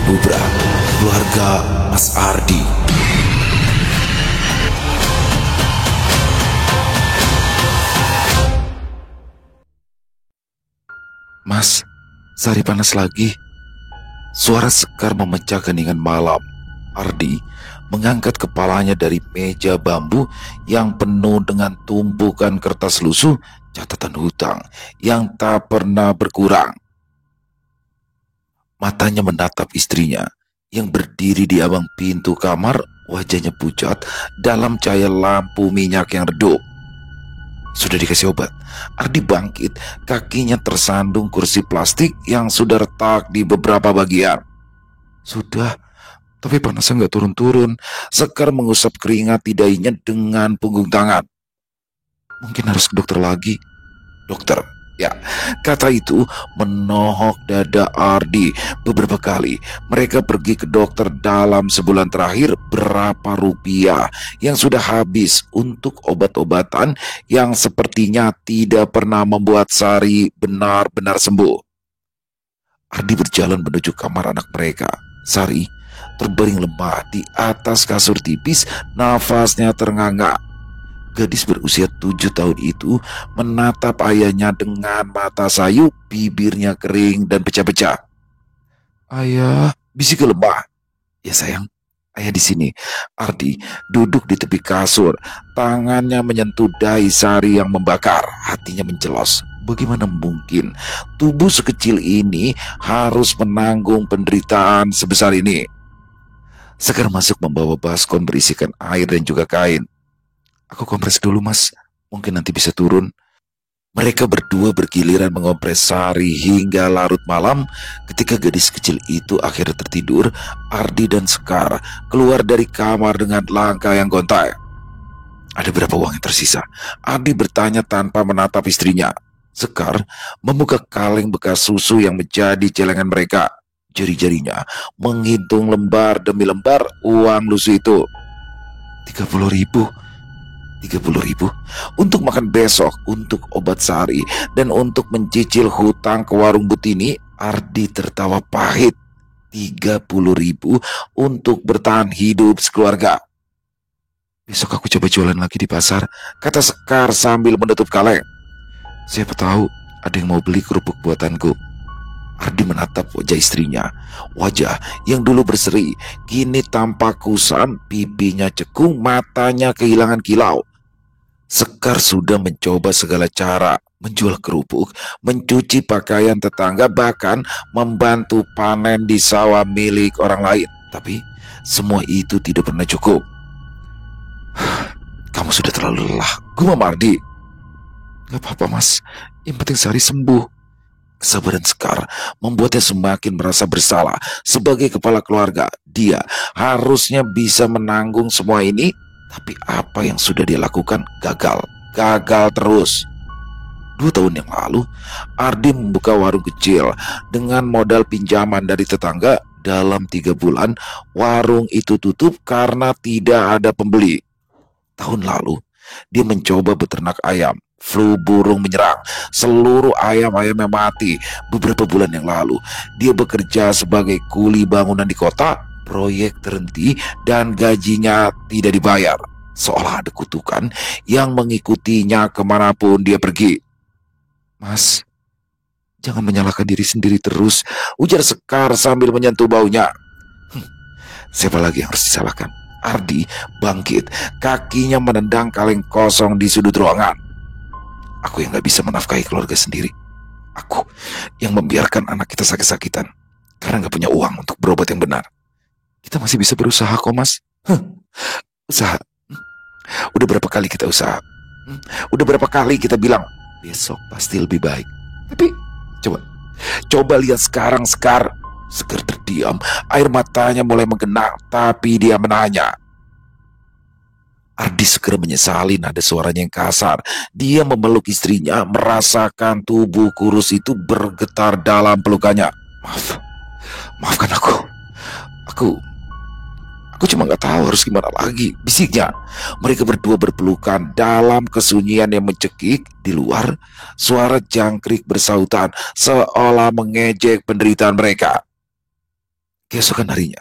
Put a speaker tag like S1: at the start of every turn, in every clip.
S1: Bubra, keluarga Mas Ardi. Mas, sehari panas lagi. Suara Sekar memecah keningan malam. Ardi mengangkat kepalanya dari meja bambu yang penuh dengan tumpukan kertas lusuh catatan hutang yang tak pernah berkurang. Matanya menatap istrinya yang berdiri di ambang pintu kamar, wajahnya pucat dalam cahaya lampu minyak yang redup. Sudah dikasih obat. Ardi bangkit, kakinya tersandung kursi plastik yang sudah retak di beberapa bagian. Sudah, tapi panasnya nggak turun-turun. Sekar mengusap keringat di dahinya dengan punggung tangan. Mungkin harus ke dokter lagi. Dokter, ya, kata itu menohok dada Ardi beberapa kali. Mereka pergi ke dokter dalam sebulan terakhir. Berapa rupiah yang sudah habis untuk obat-obatan yang sepertinya tidak pernah membuat Sari benar-benar sembuh. Ardi berjalan menuju kamar anak mereka. Sari terbaring lemah di atas kasur tipis, nafasnya ternganga. Gadis berusia 7 tahun itu menatap ayahnya dengan mata sayu, bibirnya kering dan pecah-pecah. Ayah, bisik lemah. Ya sayang, ayah di sini. Ardi duduk di tepi kasur, tangannya menyentuh dahi Sari yang membakar, hatinya mencelos. Bagaimana mungkin tubuh sekecil ini harus menanggung penderitaan sebesar ini? Sekar masuk membawa baskom berisikan air dan juga kain. Aku kompres dulu mas, mungkin nanti bisa turun. Mereka berdua bergiliran mengompres Sari hingga larut malam. Ketika gadis kecil itu akhirnya tertidur, Ardi dan Sekar keluar dari kamar dengan langkah yang gontai. Ada berapa uang yang tersisa? Ardi bertanya tanpa menatap istrinya. Sekar membuka kaleng bekas susu yang menjadi celengan mereka. Jari-jarinya menghitung lembar demi lembar uang lusuh itu. 30.000 untuk makan besok, untuk obat Sari, dan untuk mencicil hutang ke warung Butini. Ardi tertawa pahit. 30.000 untuk bertahan hidup sekeluarga. Besok aku coba jualan lagi di pasar, kata Sekar sambil menutup kaleng. Siapa tahu ada yang mau beli kerupuk buatanku. Ardi menatap wajah istrinya. Wajah yang dulu berseri kini tampak kusam, pipinya cekung, matanya kehilangan kilau. Sekar sudah mencoba segala cara, menjual kerupuk, mencuci pakaian tetangga, bahkan membantu panen di sawah milik orang lain. Tapi semua itu tidak pernah cukup. Kamu sudah terlalu lelah, gumam Ardi. Gak apa-apa mas, yang penting Sari sembuh. Kesabaran Sekar membuatnya semakin merasa bersalah. Sebagai kepala keluarga, dia harusnya bisa menanggung semua ini. Tapi apa yang sudah dia lakukan gagal terus. 2 tahun yang lalu, Ardi membuka warung kecil dengan modal pinjaman dari tetangga. Dalam 3 bulan, warung itu tutup karena tidak ada pembeli. Tahun lalu, dia mencoba beternak ayam. Flu burung menyerang, seluruh ayam-ayamnya mati. Beberapa bulan yang lalu, dia bekerja sebagai kuli bangunan di kota. Proyek terhenti dan gajinya tidak dibayar. Seolah ada kutukan yang mengikutinya kemanapun dia pergi. Mas, jangan menyalahkan diri sendiri terus, ujar Sekar sambil menyentuh baunya. Siapa lagi yang harus disalahkan? Ardi bangkit, kakinya menendang kaleng kosong di sudut ruangan. Aku yang gak bisa menafkahi keluarga sendiri. Aku yang membiarkan anak kita sakit-sakitan karena gak punya uang untuk berobat yang benar. Kita masih bisa berusaha kok mas. Usaha. Udah berapa kali kita usaha. Udah berapa kali kita bilang besok pasti lebih baik. Tapi coba lihat sekarang Sekar. Sekar terdiam, air matanya mulai menggenang, tapi dia menanya. Ardi segera menyesali nada suaranya yang kasar. Dia memeluk istrinya, merasakan tubuh kurus itu bergetar dalam pelukannya. Maafkan aku. Aku cuma gak tahu harus gimana lagi, bisiknya. Mereka berdua berpelukan dalam kesunyian yang mencekik. Di luar, suara jangkrik bersautan seolah mengejek penderitaan mereka. Keesokan harinya,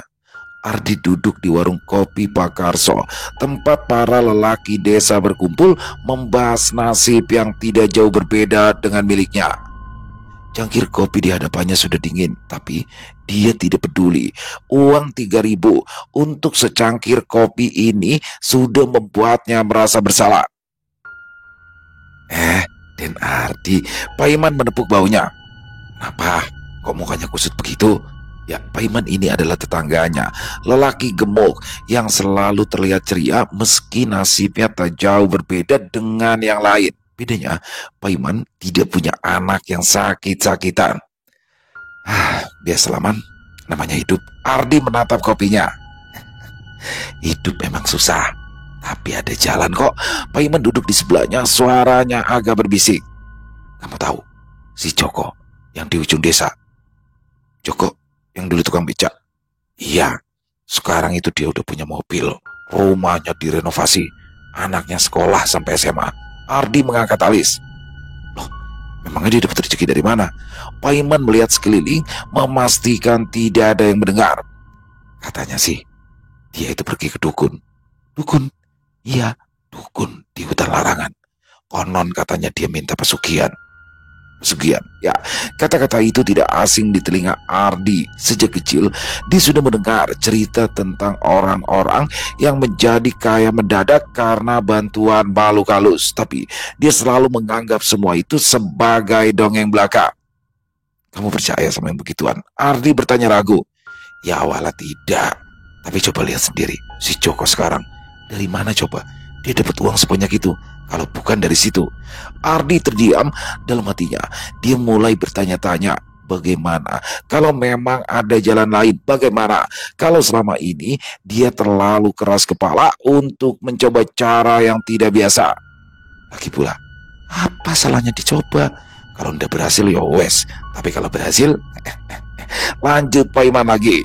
S1: Ardi duduk di warung kopi Pak Karso, tempat para lelaki desa berkumpul membahas nasib yang tidak jauh berbeda dengan miliknya. Cangkir kopi di hadapannya sudah dingin, tapi dia tidak peduli. Uang 3.000 untuk secangkir kopi ini sudah membuatnya merasa bersalah. Den Ardi, Pak Iman menepuk baunya. Kenapa? Kok mukanya kusut begitu? Ya, Pak Iman ini adalah tetangganya, lelaki gemuk yang selalu terlihat ceria meski nasibnya tak jauh berbeda dengan yang lain. Bedanya, Pak Iman tidak punya anak yang sakit-sakitan. Biasalah Man, namanya hidup. Ardi menatap kopinya. Hidup memang susah, tapi ada jalan kok. Pak Iman duduk di sebelahnya, suaranya agak berbisik. Kamu tahu, si Joko yang di ujung desa. Joko yang dulu tukang becak. Iya, sekarang itu dia udah punya mobil. Rumahnya direnovasi. Anaknya sekolah sampai SMA. Ardi mengangkat alis. Loh, memangnya dia dapat rezeki dari mana? Pak Iman melihat sekeliling, memastikan tidak ada yang mendengar. Katanya sih, dia itu pergi ke dukun. Dukun? Iya, dukun di hutan larangan. Konon katanya dia minta pesugihan. Pesugihan, ya, kata-kata itu tidak asing di telinga Ardi. Sejak kecil, dia sudah mendengar cerita tentang orang-orang yang menjadi kaya mendadak karena bantuan makhluk halus. Tapi dia selalu menganggap semua itu sebagai dongeng belaka. Kamu percaya sama yang begituan? Ardi bertanya ragu. Ya awalnya tidak, tapi coba lihat sendiri. Si Joko sekarang, dari mana coba dia dapat uang sebanyak itu? Kalau bukan dari situ. Ardi terdiam. Dalam hatinya dia mulai bertanya-tanya, bagaimana kalau memang ada jalan lain? Bagaimana kalau selama ini dia terlalu keras kepala untuk mencoba cara yang tidak biasa? Lagi pula, apa salahnya dicoba? Kalau tidak berhasil ya wes, tapi kalau berhasil lanjut Pak Iman lagi.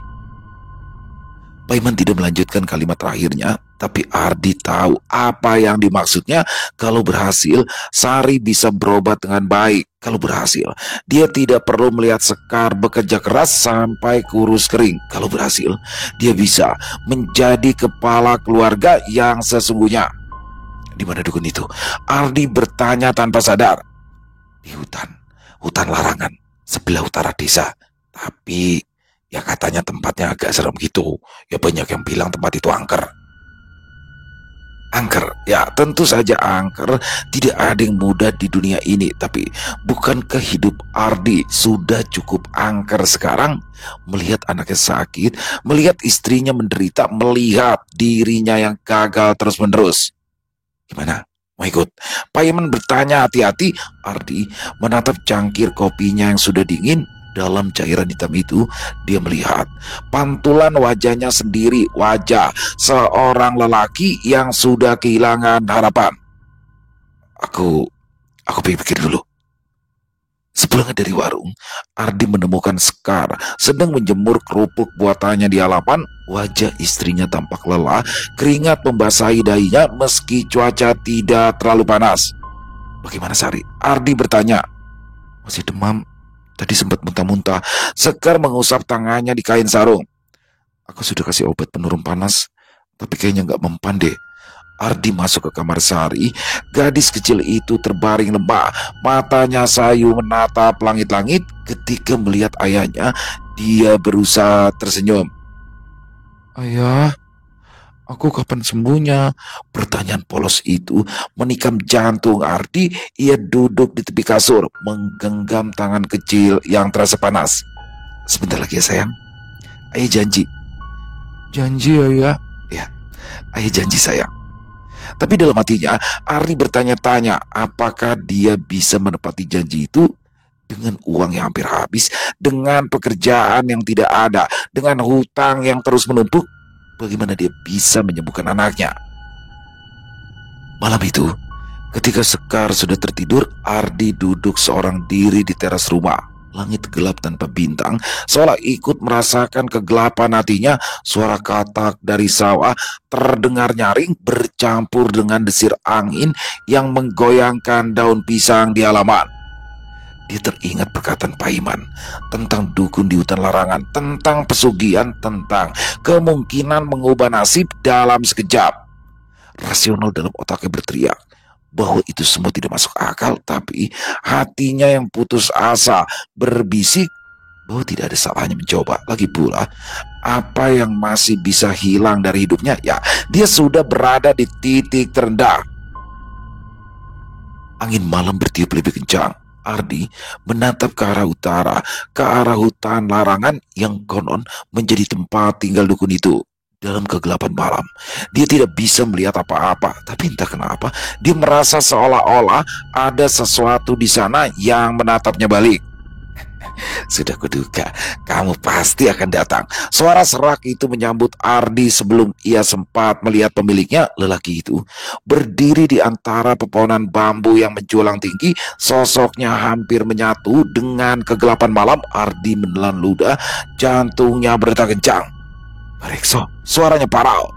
S1: Pak Iman tidak melanjutkan kalimat terakhirnya, tapi Ardi tahu apa yang dimaksudnya. Kalau berhasil, Sari bisa berobat dengan baik. Kalau berhasil, dia tidak perlu melihat Sekar bekerja keras sampai kurus kering. Kalau berhasil, dia bisa menjadi kepala keluarga yang sesungguhnya. Di mana dukun itu? Ardi bertanya tanpa sadar. Di hutan larangan, sebelah utara desa. Tapi ya katanya tempatnya agak serem gitu. Ya banyak yang bilang tempat itu angker. Angker, ya tentu saja angker. Tidak ada yang mudah di dunia ini. Tapi bukankah hidup Ardi sudah cukup angker sekarang? Melihat anaknya sakit, melihat istrinya menderita, melihat dirinya yang gagal terus-menerus. Gimana? Mau ikut? Pak Iman bertanya hati-hati. Ardi menatap cangkir kopinya yang sudah dingin. Dalam cairan hitam itu, dia melihat pantulan wajahnya sendiri, wajah seorang lelaki yang sudah kehilangan harapan. Aku pikir dulu. Sepulangnya dari warung, Ardi menemukan Sekar sedang menjemur kerupuk buatannya di halaman. Wajah istrinya tampak lelah, keringat membasahi dahinya meski cuaca tidak terlalu panas. Bagaimana Sari? Ardi bertanya. Masih demam. Tadi sempat muntah-muntah. Sekar mengusap tangannya di kain sarung. Aku sudah kasih obat penurun panas, tapi kayaknya nggak mempan deh. Ardi masuk ke kamar Sari. Gadis kecil itu terbaring lemah. Matanya sayu menatap langit-langit. Ketika melihat ayahnya, dia berusaha tersenyum. Ayah, aku kapan sembuhnya? Pertanyaan polos itu menikam jantung Ardi. Ia duduk di tepi kasur, menggenggam tangan kecil yang terasa panas. Sebentar lagi ya sayang. Ayah janji. Janji ayah? Ya, ayah janji sayang. Tapi dalam hatinya, Ardi bertanya-tanya apakah dia bisa menepati janji itu. Dengan uang yang hampir habis, dengan pekerjaan yang tidak ada, dengan hutang yang terus menumpuk, bagaimana dia bisa menyembuhkan anaknya? Malam itu, ketika Sekar sudah tertidur, Ardi duduk seorang diri di teras rumah. Langit gelap tanpa bintang, seolah ikut merasakan kegelapan hatinya. Suara katak dari sawah terdengar nyaring bercampur dengan desir angin yang menggoyangkan daun pisang di halaman. Dia teringat perkataan Paiman tentang dukun di hutan larangan, tentang pesugihan, tentang kemungkinan mengubah nasib dalam sekejap. Rasional dalam otaknya berteriak bahwa itu semua tidak masuk akal, tapi hatinya yang putus asa berbisik bahwa tidak ada salahnya mencoba. Lagi pula, apa yang masih bisa hilang dari hidupnya? Ya, dia sudah berada di titik terendah. Angin malam bertiup lebih kencang. Ardi menatap ke arah utara, ke arah hutan larangan yang konon menjadi tempat tinggal dukun itu. Dalam kegelapan malam, dia tidak bisa melihat apa-apa, tapi entah kenapa dia merasa seolah-olah ada sesuatu di sana yang menatapnya balik. Sudah kuduga, kamu pasti akan datang. Suara serak itu menyambut Ardi sebelum ia sempat melihat pemiliknya. Lelaki itu berdiri di antara pepohonan bambu yang menjulang tinggi. Sosoknya hampir menyatu dengan kegelapan malam. Ardi menelan ludah, jantungnya berdetak kencang. Rekso, suaranya parau.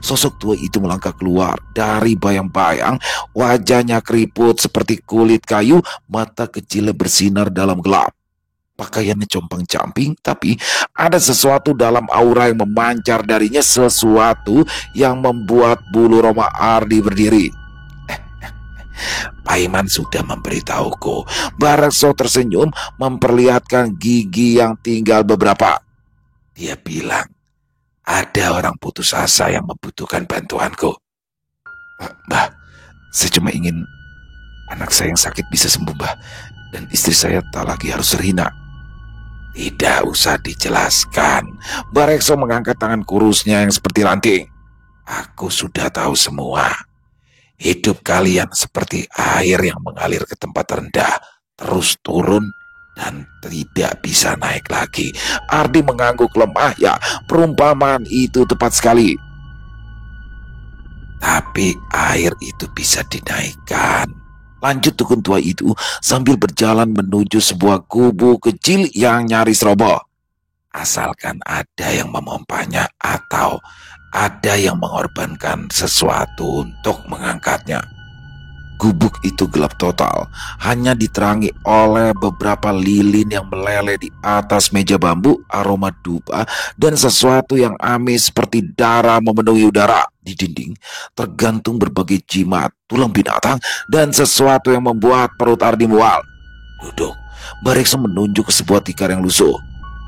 S1: Sosok tua itu melangkah keluar dari bayang-bayang. Wajahnya keriput seperti kulit kayu, mata kecilnya bersinar dalam gelap. Pakaiannya compang-camping, tapi ada sesuatu dalam aura yang memancar darinya, sesuatu yang membuat bulu roma Ardi berdiri. Paiman sudah memberitahuku. Barekso tersenyum memperlihatkan gigi yang tinggal beberapa. Dia bilang, ada orang putus asa yang membutuhkan bantuanku. Mbah, saya cuma ingin anak saya yang sakit bisa sembuh, Mbah. Dan istri saya tak lagi harus terhina. Tidak usah dijelaskan. Barekso mengangkat tangan kurusnya yang seperti ranting. Aku sudah tahu semua. Hidup kalian seperti air yang mengalir ke tempat rendah, terus turun dan tidak bisa naik lagi. Ardi mengangguk lemah. Ya, perumpamaan itu tepat sekali. Tapi air itu bisa dinaikkan. Lanjut dukun tua itu sambil berjalan menuju sebuah kubu kecil yang nyaris roboh. Asalkan ada yang memompanya atau ada yang mengorbankan sesuatu untuk mengangkatnya. Gubuk itu gelap total, hanya diterangi oleh beberapa lilin yang meleleh di atas meja bambu, aroma dupa, dan sesuatu yang amis seperti darah memenuhi udara. Di dinding tergantung berbagai jimat, tulang binatang, dan sesuatu yang membuat perut Ardi mual. Duduk, Barekso menunjuk ke sebuah tikar yang lusuh.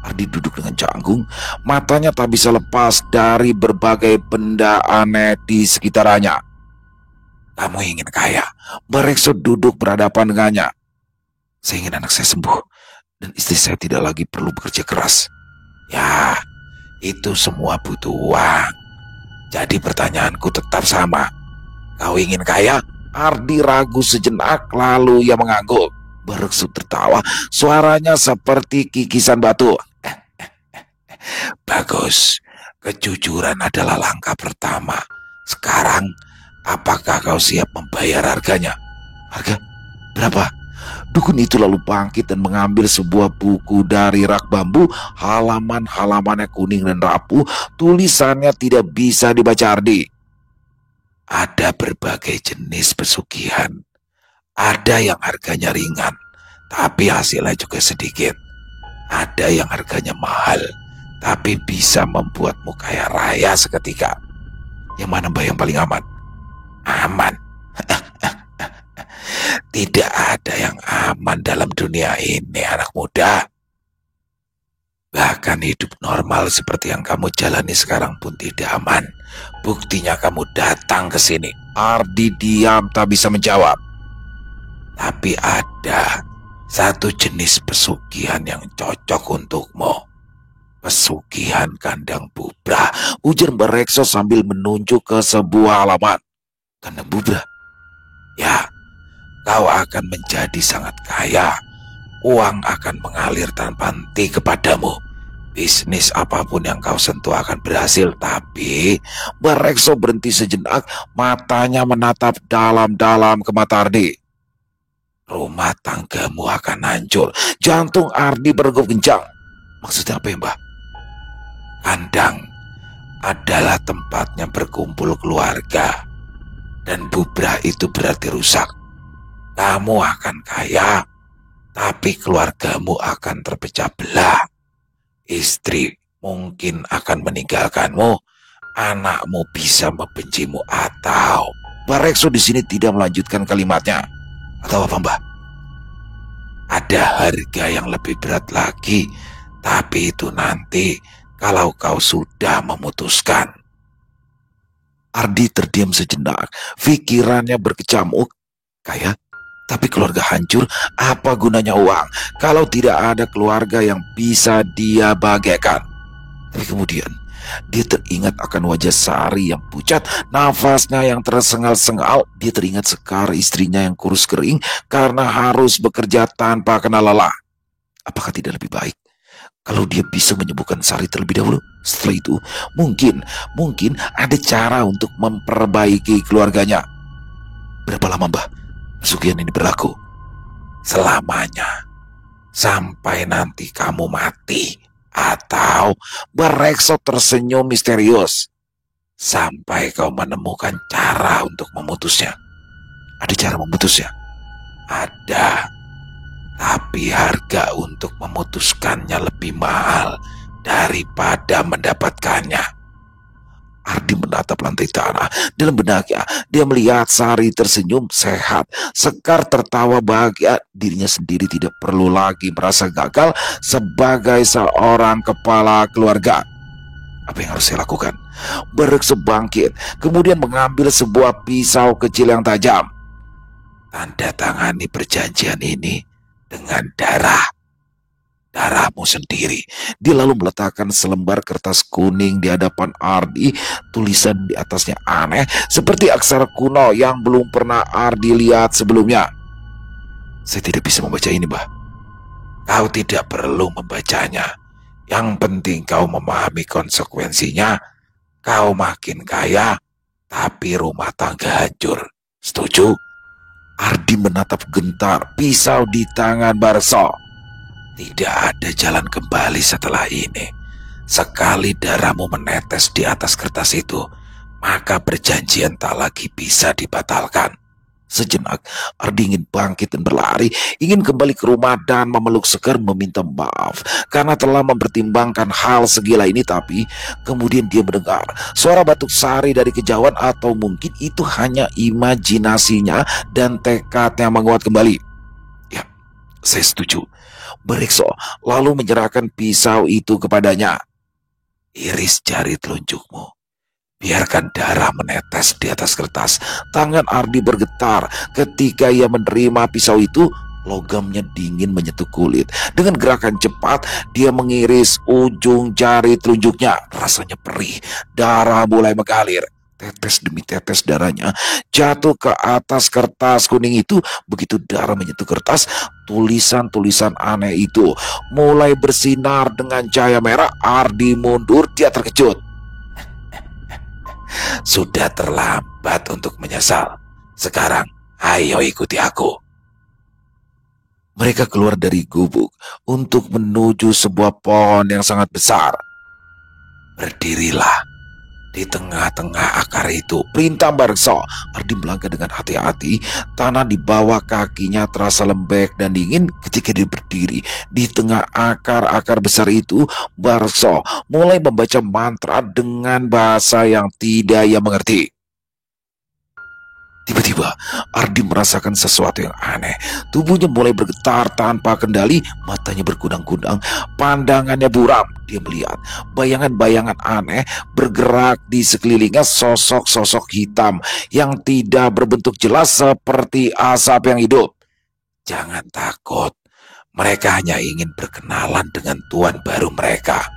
S1: Ardi duduk dengan canggung, matanya tak bisa lepas dari berbagai benda aneh di sekitarnya. Kamu ingin kaya? Barekso duduk berhadapan dengannya. Saya ingin anak saya sembuh dan istri saya tidak lagi perlu bekerja keras. Ya, itu semua butuh uang. Jadi pertanyaanku tetap sama. Kau ingin kaya? Ardi ragu sejenak, lalu ia mengangguk. Barekso tertawa, suaranya seperti kikisan batu. Bagus, kejujuran adalah langkah pertama. Sekarang, apakah kau siap membayar harganya? Harga? Berapa? Dukun itu lalu bangkit dan mengambil sebuah buku dari rak bambu. Halaman-halamannya kuning dan rapuh. Tulisannya tidak bisa dibaca Ardi. Ada berbagai jenis pesugihan. Ada yang harganya ringan, tapi hasilnya juga sedikit. Ada yang harganya mahal, tapi bisa membuatmu kaya raya seketika. Yang mana Mbah yang paling aman? Aman. Tidak ada yang aman dalam dunia ini, anak muda. Bahkan hidup normal seperti yang kamu jalani sekarang pun tidak aman. Buktinya kamu datang ke sini. Ardi diam tak bisa menjawab. Tapi ada satu jenis pesugihan yang cocok untukmu. Pesugihan kandang bubra, ujar Barekso sambil menunjuk ke sebuah halaman. Kandang bubra? Ya, kau akan menjadi sangat kaya. Uang akan mengalir tanpa henti kepadamu. Bisnis apapun yang kau sentuh akan berhasil. Tapi Barekso berhenti sejenak, matanya menatap dalam-dalam ke mata Ardi. Rumah tanggamu akan hancur. Jantung Ardi berdegup kencang. Maksudnya apa ya, Mbah? Kandang adalah tempatnya berkumpul keluarga. Dan bubra itu berarti rusak. Kamu akan kaya, tapi keluargamu akan terpecah belah. Istri mungkin akan meninggalkanmu, anakmu bisa membencimu atau... Barekso di sini tidak melanjutkan kalimatnya. Atau apa, Mbah? Ada harga yang lebih berat lagi, tapi itu nanti kalau kau sudah memutuskan. Ardi terdiam sejenak, pikirannya berkecamuk. Kaya, tapi keluarga hancur, apa gunanya uang kalau tidak ada keluarga yang bisa dia bahagiakan? Tapi kemudian dia teringat akan wajah Sari yang pucat, nafasnya yang tersengal-sengal. Dia teringat Sekar, istrinya yang kurus kering karena harus bekerja tanpa kenal lelah. Apakah tidak lebih baik kalau dia bisa menyembuhkan Sari terlebih dahulu? Setelah itu, mungkin ada cara untuk memperbaiki keluarganya. Berapa lama, Mbah, pesugihan ini berlaku? Selamanya. Sampai nanti kamu mati. Atau Barekso tersenyum misterius. Sampai kau menemukan cara untuk memutusnya. Ada cara memutusnya? Ada. Tapi harga untuk memutuskannya lebih mahal daripada mendapatkannya. Ardi menatap lantai tanah. Dalam benaknya, dia melihat Sari tersenyum sehat. Sekar tertawa bahagia. Dirinya sendiri tidak perlu lagi merasa gagal sebagai seorang kepala keluarga. Apa yang harus saya lakukan? Barekso bangkit, kemudian mengambil sebuah pisau kecil yang tajam. Tanda tangani perjanjian ini dengan darahmu sendiri. Dia lalu meletakkan selembar kertas kuning di hadapan Ardi. Tulisan di atasnya aneh, seperti aksara kuno yang belum pernah Ardi lihat sebelumnya. Saya tidak bisa membaca ini, Mbah. Kau tidak perlu membacanya. Yang penting kau memahami konsekuensinya. Kau makin kaya, tapi rumah tangga hancur. Setuju? Ardi menatap gentar pisau di tangan Barekso. Tidak ada jalan kembali setelah ini. Sekali darahmu menetes di atas kertas itu, maka perjanjian tak lagi bisa dibatalkan. Sejenak, Ardi ingin bangkit dan berlari, ingin kembali ke rumah dan memeluk Sekar meminta maaf karena telah mempertimbangkan hal segila ini. Tapi kemudian dia mendengar suara batuk Sari dari kejauhan, atau mungkin itu hanya imajinasinya dan tekadnya menguat kembali. Ya, saya setuju. Barekso lalu menyerahkan pisau itu kepadanya. Iris jari telunjukmu. Biarkan darah menetes di atas kertas. Tangan Ardi bergetar ketika ia menerima pisau itu. Logamnya dingin menyentuh kulit. Dengan gerakan cepat, dia mengiris ujung jari telunjuknya. Rasanya perih. Darah mulai mengalir. Tetes demi tetes darahnya jatuh ke atas kertas kuning itu. Begitu darah menyentuh kertas, tulisan-tulisan aneh itu mulai bersinar dengan cahaya merah. Ardi mundur, dia terkejut. Sudah terlambat untuk menyesal. Sekarang, ayo ikuti aku. Mereka keluar dari gubuk untuk menuju sebuah pohon yang sangat besar. Berdirilah di tengah-tengah akar itu, perintah Barekso. Ardi melangkah dengan hati-hati. Tanah di bawah kakinya terasa lembek dan dingin ketika dia berdiri di tengah akar-akar besar itu. Barekso mulai membaca mantra dengan bahasa yang tidak ia mengerti. Tiba-tiba Ardi merasakan sesuatu yang aneh. Tubuhnya mulai bergetar tanpa kendali. Matanya berkudang-kudang, pandangannya buram. Dia melihat bayangan-bayangan aneh bergerak di sekelilingnya. Sosok-sosok hitam yang tidak berbentuk jelas seperti asap yang hidup. Jangan takut, mereka hanya ingin berkenalan dengan tuan baru mereka.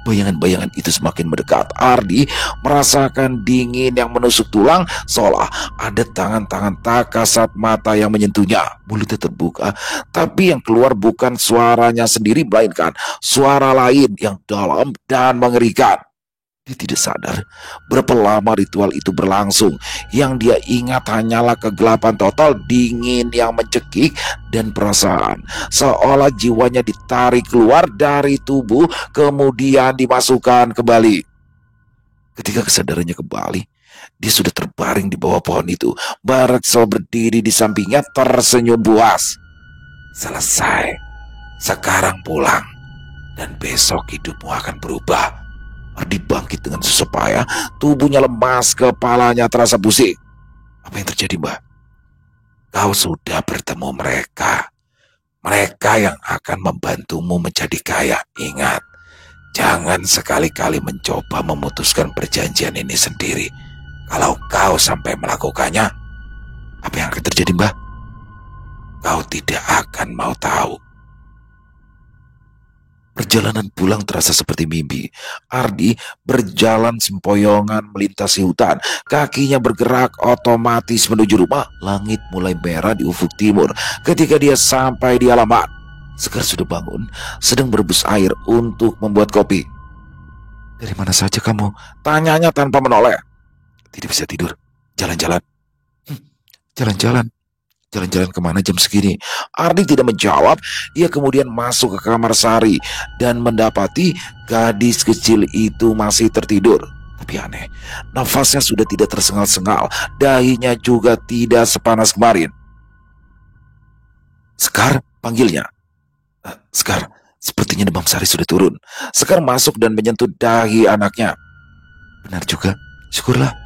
S1: Bayangan-bayangan itu semakin mendekat. Ardi merasakan dingin yang menusuk tulang, seolah ada tangan-tangan tak kasat mata yang menyentuhnya. Mulutnya terbuka, tapi yang keluar bukan suaranya sendiri, melainkan suara lain yang dalam dan mengerikan. Dia tidak sadar berapa lama ritual itu berlangsung. Yang dia ingat hanyalah kegelapan total, dingin yang mencekik, dan perasaan seolah jiwanya ditarik keluar dari tubuh kemudian dimasukkan kembali. Ketika kesadarannya kembali, dia sudah terbaring di bawah pohon itu. Barekso berdiri di sampingnya tersenyum puas. Selesai. Sekarang pulang. Dan besok hidupmu akan berubah. Ardi bangkit dengan susah payah. Tubuhnya lemas, kepalanya terasa pusing. Apa yang terjadi, Mbak? Kau sudah bertemu mereka. Mereka yang akan membantumu menjadi kaya. Ingat, jangan sekali-kali mencoba memutuskan perjanjian ini sendiri. Kalau kau sampai melakukannya, apa yang akan terjadi, Mbak? Kau tidak akan mau tahu. Perjalanan pulang terasa seperti mimpi. Ardi berjalan sempoyongan melintasi hutan. Kakinya bergerak otomatis menuju rumah. Langit mulai merah di ufuk timur. Ketika dia sampai di halaman, Sekar sudah bangun, sedang berebus air untuk membuat kopi. Dari mana saja kamu? Tanyanya tanpa menoleh. Tidak bisa tidur. Jalan-jalan. Jalan-jalan. Jalan-jalan kemana jam segini? Ardi tidak menjawab. Ia kemudian masuk ke kamar Sari dan mendapati gadis kecil itu masih tertidur. Tapi aneh, nafasnya sudah tidak tersengal-sengal. Dahinya juga tidak sepanas kemarin. Sekar, panggilnya. Sekar, sepertinya demam Sari sudah turun. Sekar masuk dan menyentuh dahi anaknya. Benar juga, syukurlah.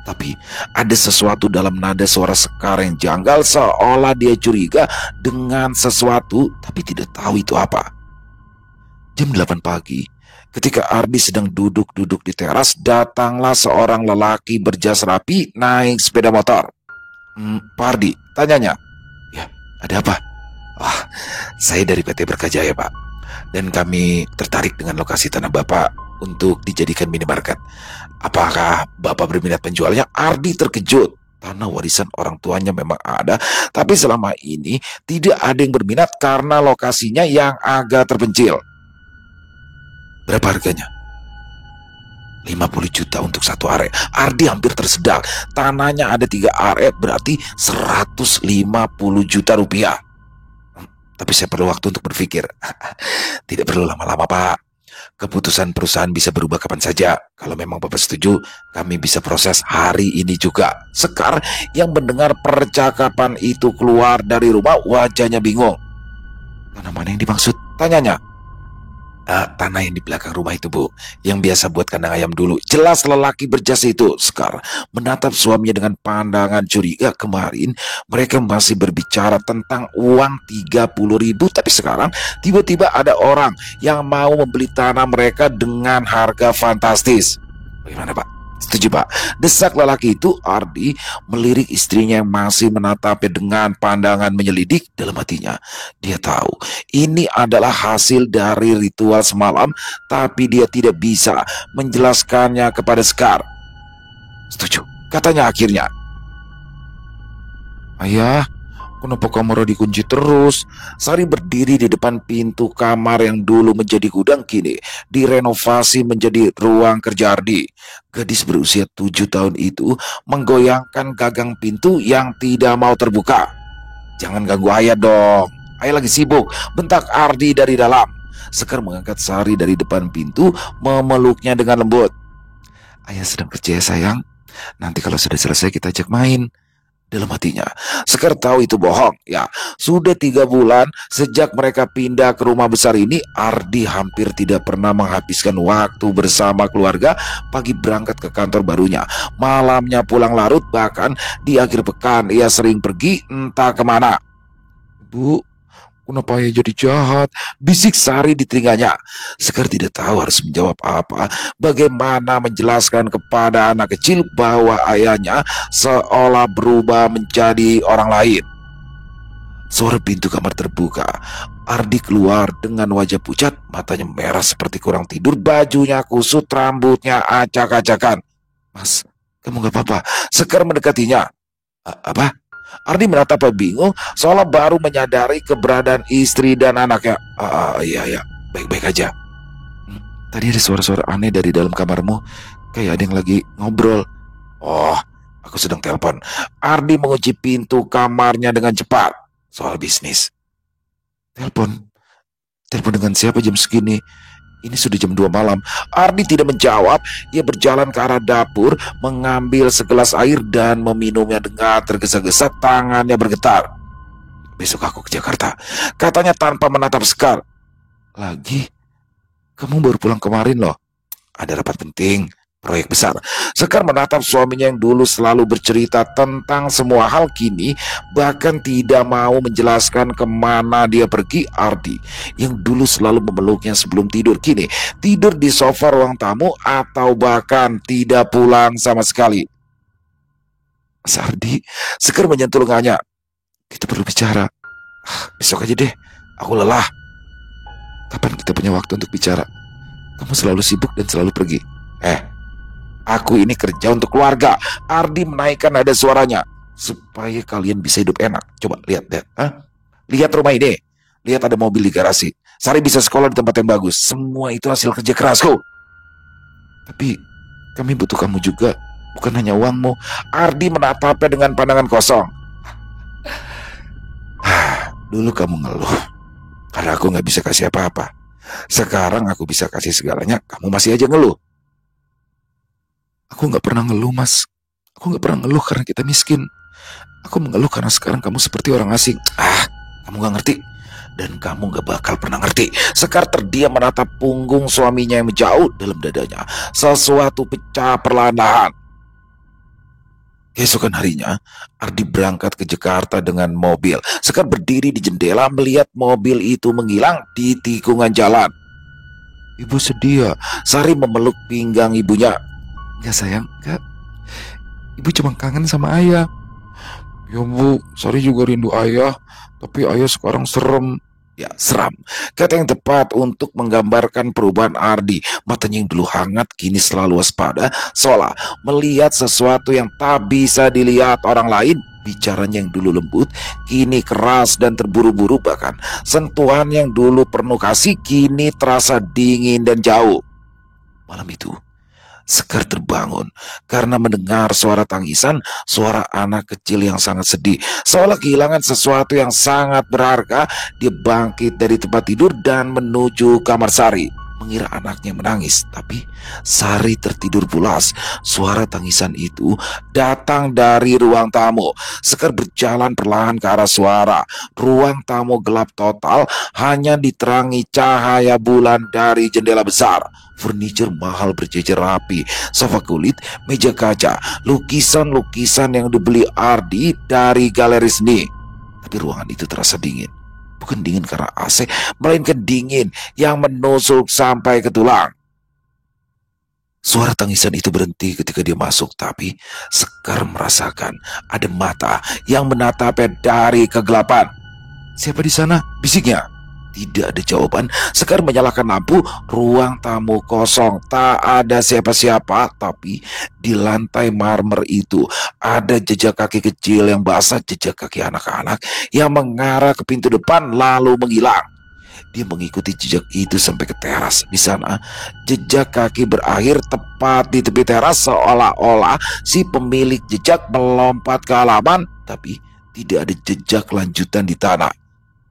S1: Tapi ada sesuatu dalam nada suara Sekar yang janggal, seolah dia curiga dengan sesuatu tapi tidak tahu itu apa. Jam 8 pagi, ketika Ardi sedang duduk-duduk di teras, datanglah seorang lelaki berjas rapi naik sepeda motor. Pak Ardi, tanyanya. Ya, ada apa? Saya dari PT Berkajaya, Pak. Dan kami tertarik dengan lokasi tanah Bapak untuk dijadikan minimarket. Apakah Bapak berminat penjualnya? Ardi terkejut. Tanah warisan orang tuanya memang ada, tapi selama ini tidak ada yang berminat karena lokasinya yang agak terpencil. Berapa harganya? 50 juta untuk satu are. Ardi hampir tersedak. Tanahnya ada 3 are, berarti 150 juta rupiah. Tapi saya perlu waktu untuk berpikir. Tidak perlu lama-lama, Pak. Keputusan perusahaan bisa berubah kapan saja. Kalau memang Bapak setuju, kami bisa proses hari ini juga. Sekar yang mendengar percakapan itu keluar dari rumah, wajahnya bingung. Tanah mana yang dimaksud? Tanyanya. Tanah yang di belakang rumah itu, Bu, yang biasa buat kandang ayam dulu. Jelas lelaki berjas itu. Sekar menatap suaminya dengan pandangan curiga. Kemarin mereka masih berbicara tentang uang 30.000, tapi sekarang tiba-tiba ada orang yang mau membeli tanah mereka dengan harga fantastis. Bagaimana, Pak? Setuju, Pak. Desak lelaki itu. Ardi melirik istrinya yang masih menatapnya dengan pandangan menyelidik. Dalam hatinya, dia tahu ini adalah hasil dari ritual semalam, tapi dia tidak bisa menjelaskannya kepada Sekar. Setuju, katanya akhirnya. Ayah, kenapa kamar dikunci terus? Sari berdiri di depan pintu kamar yang dulu menjadi gudang, kini direnovasi menjadi ruang kerja Ardi. Gadis berusia 7 tahun itu menggoyangkan gagang pintu yang tidak mau terbuka. Jangan ganggu ayah dong. Ayah lagi sibuk, bentak Ardi dari dalam. Sekar mengangkat Sari dari depan pintu, memeluknya dengan lembut. Ayah sedang kerja, sayang. Nanti kalau sudah selesai kita ajak main. Dalam hatinya, Sekar tahu itu bohong. Ya, sudah 3 bulan sejak mereka pindah ke rumah besar ini, Ardi hampir tidak pernah menghabiskan waktu bersama keluarga. Pagi berangkat ke kantor barunya, malamnya pulang larut, bahkan di akhir pekan ia sering pergi entah kemana. Bu, kenapa ya jadi jahat? Bisik Sari di telinganya. Sekar tidak tahu harus menjawab apa. Bagaimana menjelaskan kepada anak kecil bahwa ayahnya seolah berubah menjadi orang lain. Suara pintu kamar terbuka. Ardi keluar dengan wajah pucat, matanya merah seperti kurang tidur, bajunya kusut, rambutnya acak-acakan. Mas, kamu gak apa-apa? Sekar mendekatinya. Apa? Ardi menatapnya bingung, seolah baru menyadari keberadaan istri dan anaknya. Iya, baik-baik aja. Tadi ada suara-suara aneh dari dalam kamarmu, kayak ada yang lagi ngobrol. Oh, aku sedang telepon. Ardi mengunci pintu kamarnya dengan cepat. Soal bisnis. Telepon dengan siapa jam segini? Ini sudah jam 2 malam. Ardi tidak menjawab. Ia berjalan ke arah dapur, mengambil segelas air dan meminumnya dengan tergesa-gesa. Tangannya bergetar. besok aku ke Jakarta, katanya tanpa menatap Sekar. Lagi? Kamu baru pulang kemarin loh. Ada rapat penting, proyek besar. Sekar menatap suaminya yang dulu selalu bercerita tentang semua hal kini, bahkan tidak mau menjelaskan kemana dia pergi. Ardi, yang dulu selalu memeluknya sebelum tidur, kini tidur di sofa ruang tamu atau bahkan tidak pulang sama sekali. Mas Ardi, Sekar menyentuh lengannya. Kita perlu bicara. Besok aja deh, aku lelah. Kapan kita punya waktu untuk bicara? Kamu selalu sibuk dan selalu pergi. Aku ini kerja untuk keluarga. Ardi menaikkan nada suaranya. Supaya kalian bisa hidup enak. Coba lihat. Lihat rumah ini. Lihat ada mobil di garasi. Sari bisa sekolah di tempat yang bagus. Semua itu hasil kerja kerasku. Tapi kami butuh kamu juga. Bukan hanya uangmu. Ardi menatapnya dengan pandangan kosong. Dulu kamu ngeluh karena aku gak bisa kasih apa-apa. Sekarang aku bisa kasih segalanya. Kamu masih aja ngeluh. Aku gak pernah ngeluh, Mas. Aku gak pernah ngeluh karena kita miskin. Aku mengeluh karena sekarang kamu seperti orang asing. Kamu gak ngerti. Dan kamu gak bakal pernah ngerti. Sekar terdiam menatap punggung suaminya yang menjauh dalam dadanya. Sesuatu pecah perlahan-lahan. Keesokan harinya, Ardi berangkat ke Jakarta dengan mobil. Sekar berdiri di jendela melihat mobil itu menghilang di tikungan jalan. Ibu sedih ya? Sari memeluk pinggang ibunya. Ya sayang, Kak. Ibu cuma kangen sama ayah. Ya Bu, Sari juga rindu ayah. Tapi ayah sekarang serem. Ya, seram. Kata yang tepat untuk menggambarkan perubahan Ardi. Matanya yang dulu hangat kini selalu waspada, seolah melihat sesuatu yang tak bisa dilihat orang lain. Bicaranya yang dulu lembut kini keras dan terburu-buru, bahkan sentuhan yang dulu penuh kasih kini terasa dingin dan jauh. Malam itu Sekar terbangun karena mendengar suara tangisan, suara anak kecil yang sangat sedih. Seolah kehilangan sesuatu yang sangat berharga, dia bangkit dari tempat tidur dan menuju kamar Sari. Mengira anaknya menangis, tapi Sari tertidur pulas. Suara tangisan itu datang dari ruang tamu. Sekar berjalan perlahan ke arah suara. Ruang tamu gelap total, hanya diterangi cahaya bulan dari jendela besar. Furniture mahal berjejer rapi, sofa kulit, meja kaca, lukisan-lukisan yang dibeli Ardi dari galeri seni. Tapi ruangan itu terasa dingin. Bukan dingin karena AC, melainkan dingin yang menusuk sampai ke tulang. Suara tangisan itu berhenti ketika dia masuk, tapi Sekar merasakan ada mata yang menatapnya dari kegelapan. Siapa di sana? Bisiknya. Tidak ada jawaban. Sekar menyalakan lampu. Ruang tamu kosong, tak ada siapa-siapa. Tapi di lantai marmer itu ada jejak kaki kecil yang basah, jejak kaki anak-anak yang mengarah ke pintu depan lalu menghilang. Dia mengikuti jejak itu sampai ke teras. Di sana, jejak kaki berakhir tepat di tepi teras, seolah-olah si pemilik jejak melompat ke halaman, tapi tidak ada jejak lanjutan di tanah.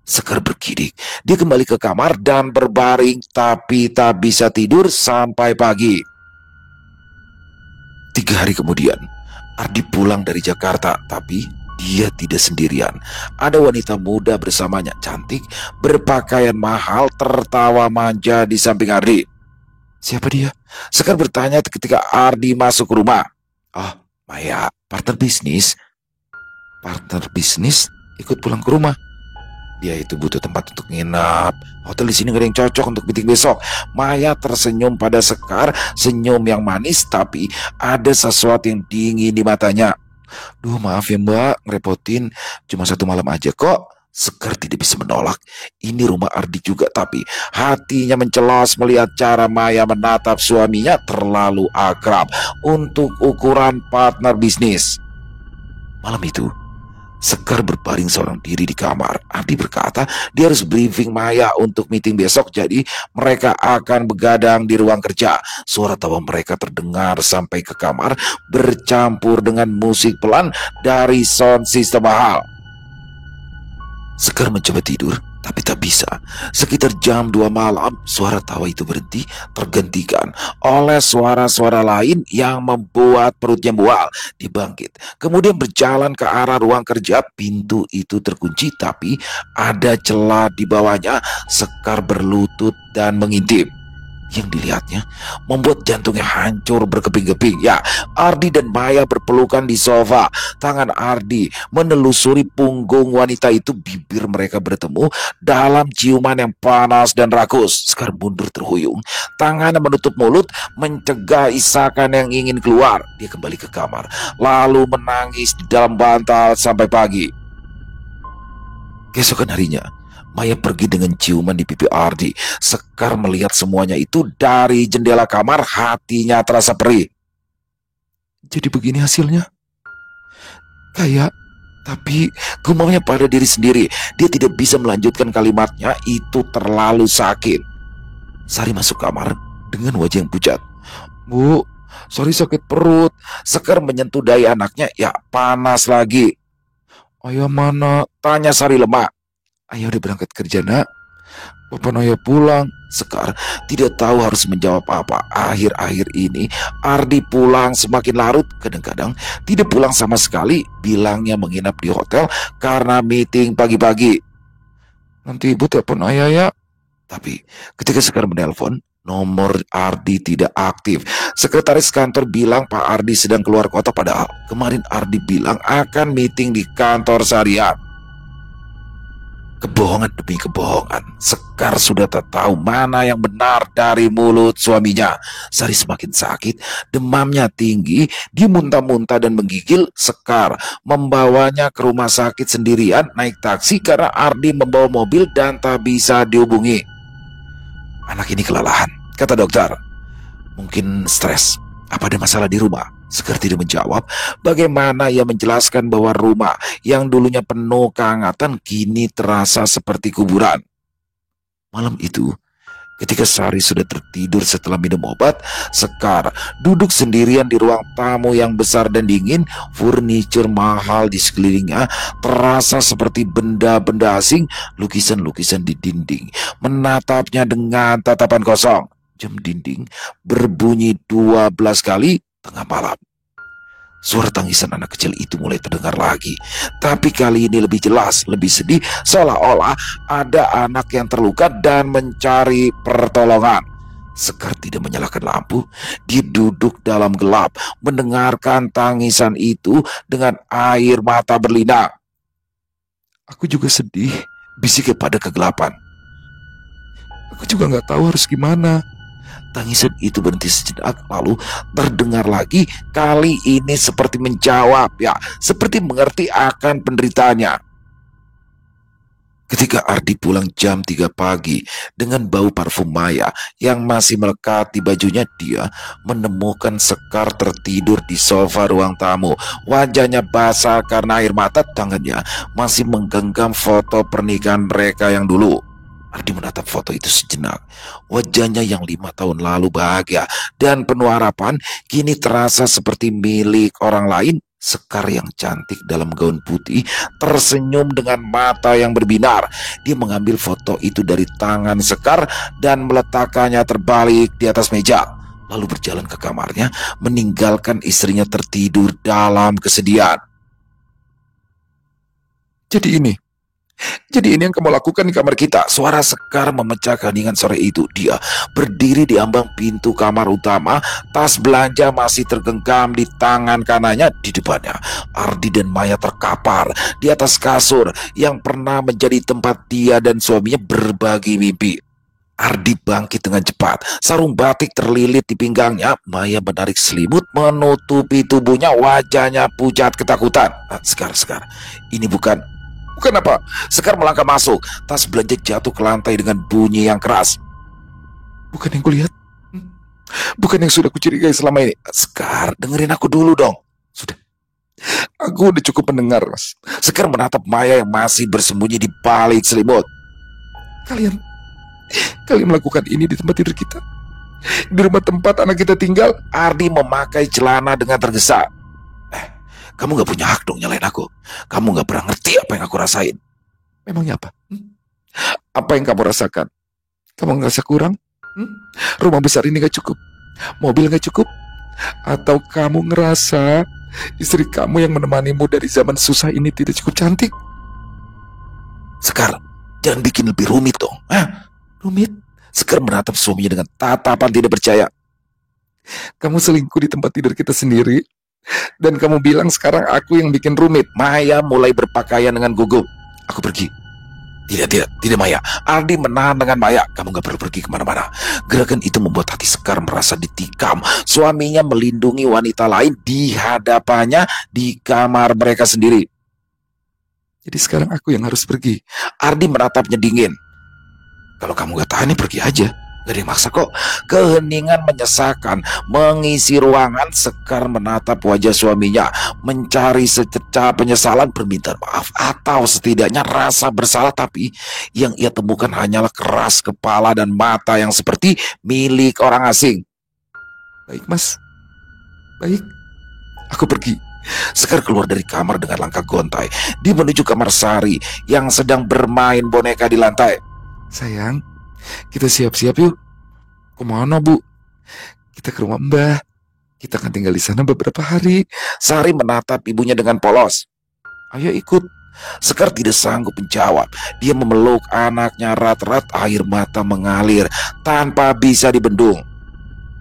S1: Sekar bergidik. Dia kembali ke kamar dan berbaring, tapi tak bisa tidur sampai pagi. 3 hari kemudian, Ardi pulang dari Jakarta, tapi dia tidak sendirian. Ada wanita muda bersamanya, cantik, berpakaian mahal, tertawa manja di samping Ardi. Siapa dia? Sekar bertanya ketika Ardi masuk rumah. Maya, partner bisnis. Partner bisnis ikut pulang ke rumah. Dia itu butuh tempat untuk nginap. Hotel di sini gak ada yang cocok untuk meeting besok. Maya tersenyum pada Sekar, senyum yang manis, tapi ada sesuatu yang dingin di matanya. Duh, maaf ya Mbak, ngerepotin. Cuma 1 malam aja kok. Sekar tidak bisa menolak. Ini rumah Ardi juga, tapi hatinya mencelos melihat cara Maya menatap suaminya terlalu akrab untuk ukuran partner bisnis. Malam itu, Sekar berbaring seorang diri di kamar. Ardi berkata dia harus briefing Maya untuk meeting besok, jadi mereka akan begadang di ruang kerja. Suara tawa mereka terdengar sampai ke kamar, bercampur dengan musik pelan dari sound system mahal. Sekar mencoba tidur, Tapi tak bisa. Sekitar jam 2 malam, suara tawa itu berhenti, tergantikan oleh suara-suara lain yang membuat perutnya mual. Dibangkit, kemudian berjalan ke arah ruang kerja. Pintu itu terkunci, tapi ada celah di bawahnya. Sekar berlutut dan mengintip. Yang dilihatnya membuat jantungnya hancur berkeping-keping. Ya, Ardi dan Maya berpelukan di sofa. Tangan Ardi menelusuri punggung wanita itu. Bibir mereka bertemu dalam ciuman yang panas dan rakus. Sekar mundur terhuyung. Tangannya menutup mulut, mencegah isakan yang ingin keluar. Dia kembali ke kamar, lalu menangis di dalam bantal sampai pagi. Keesokan harinya, Maya pergi dengan ciuman di pipi Ardi. Sekar melihat semuanya itu dari jendela kamar, hatinya terasa perih. Jadi begini hasilnya? Kayak, tapi gumamnya pada diri sendiri. Dia tidak bisa melanjutkan kalimatnya, itu terlalu sakit. Sari masuk kamar dengan wajah yang pucat. Bu, sorry sakit perut. Sekar menyentuh dahi anaknya, ya panas lagi. Ayah mana? Tanya Sari lemah. Ayah udah berangkat kerja nak. Bapak Ayah pulang. Sekar tidak tahu harus menjawab apa. Akhir-akhir ini Ardi pulang semakin larut. Kadang-kadang tidak pulang sama sekali. Bilangnya menginap di hotel karena meeting pagi-pagi. Nanti ibu telepon ayah ya. Tapi ketika Sekar menelpon, nomor Ardi tidak aktif. Sekretaris kantor bilang Pak Ardi sedang keluar kota, padahal kemarin Ardi bilang akan meeting di kantor Sariat. Kebohongan demi kebohongan. Sekar sudah tak tahu mana yang benar dari mulut suaminya. Sari semakin sakit, demamnya tinggi, dia muntah-muntah dan menggigil. Sekar membawanya ke rumah sakit sendirian, naik taksi karena Ardi membawa mobil dan tak bisa dihubungi. Anak ini kelelahan, kata dokter. Mungkin stres. Apa ada masalah di rumah? Sekar tidak menjawab. Bagaimana ia menjelaskan bahwa rumah yang dulunya penuh kehangatan kini terasa seperti kuburan? Malam itu, ketika Sari sudah tertidur setelah minum obat, Sekar duduk sendirian di ruang tamu yang besar dan dingin. Furnitur mahal di sekelilingnya terasa seperti benda-benda asing. Lukisan-lukisan di dinding menatapnya dengan tatapan kosong. Jam dinding berbunyi 12 kali tengah malam. Suara tangisan anak kecil itu mulai terdengar lagi. Tapi kali ini lebih jelas, lebih sedih, seolah-olah ada anak yang terluka dan mencari pertolongan. Sekar tidak menyalakan lampu. Dia duduk dalam gelap, mendengarkan tangisan itu dengan air mata berlinang. Aku juga sedih, bisiknya pada kegelapan. Aku juga gak tahu harus gimana. Tangisan itu berhenti sejenak, lalu terdengar lagi. Kali ini seperti menjawab, ya, seperti mengerti akan penderitaannya. Ketika Ardi pulang jam 3 pagi dengan bau parfum Maya yang masih melekat di bajunya, dia menemukan Sekar tertidur di sofa ruang tamu. Wajahnya basah karena air mata, tangannya masih menggenggam foto pernikahan mereka yang dulu. Ardi menatap foto itu sejenak. Wajahnya yang 5 tahun lalu bahagia dan penuh harapan kini terasa seperti milik orang lain. Sekar yang cantik dalam gaun putih tersenyum dengan mata yang berbinar. Dia mengambil foto itu dari tangan Sekar dan meletakkannya terbalik di atas meja, lalu berjalan ke kamarnya, meninggalkan istrinya tertidur dalam kesedihan. Jadi ini yang kamu lakukan di kamar kita. Suara Sekar memecah keheningan sore itu. Dia berdiri di ambang pintu kamar utama. Tas belanja masih tergenggam di tangan kanannya. Di depannya Ardi dan Maya terkapar di atas kasur yang pernah menjadi tempat dia dan suaminya berbagi mimpi. Ardi bangkit dengan cepat. Sarung batik terlilit di pinggangnya. Maya menarik selimut menutupi tubuhnya. Wajahnya pucat ketakutan. Sekar, ini bukan apa? Sekar melangkah masuk. Tas belanja jatuh ke lantai dengan bunyi yang keras. Bukan yang kulihat. Bukan yang sudah kucurigai selama ini. Sekar, dengerin aku dulu dong. Sudah. Aku udah cukup mendengar, Mas. Sekar menatap Maya yang masih bersembunyi di balik selimut. Kalian melakukan ini di tempat tidur kita. Di rumah tempat anak kita tinggal. Ardi memakai celana dengan tergesa. Kamu gak punya hak dong nyalain aku. Kamu gak pernah ngerti apa yang aku rasain. Memangnya apa? Apa yang kamu rasakan? Kamu ngerasa kurang? Hmm? Rumah besar ini gak cukup? Mobil gak cukup? Atau kamu ngerasa istri kamu yang menemanimu dari zaman susah ini tidak cukup cantik? Sekar, jangan bikin lebih rumit dong. Hah? Rumit? Sekar menatap suaminya dengan tatapan tidak percaya. Kamu selingkuh di tempat tidur kita sendiri, dan kamu bilang sekarang aku yang bikin rumit. Maya mulai berpakaian dengan gugup. Aku pergi. Tidak Maya. Ardi menahan dengan Maya. Kamu gak perlu pergi kemana-mana. Gerakan itu membuat hati Sekar merasa ditikam. Suaminya melindungi wanita lain di hadapannya di kamar mereka sendiri. Jadi sekarang aku yang harus pergi. Ardi menatapnya dingin. Kalau kamu gak tahan, pergi aja. Gak ada yang maksa kok. Keheningan menyesakan mengisi ruangan. Sekar menatap wajah suaminya, mencari secerca penyesalan, permintaan maaf, atau setidaknya rasa bersalah. Tapi yang ia temukan hanyalah keras kepala dan mata yang seperti milik orang asing. Baik mas, baik, aku pergi. Sekar keluar dari kamar dengan langkah gontai. Dia menuju kamar Sari yang sedang bermain boneka di lantai. Sayang, kita siap-siap yuk. Kemana bu? Kita ke rumah Mbah. Kita akan tinggal di sana beberapa hari. Sari menatap ibunya dengan polos. Ayo ikut. Sekar tidak sanggup menjawab. Dia memeluk anaknya erat-erat, air mata mengalir tanpa bisa dibendung.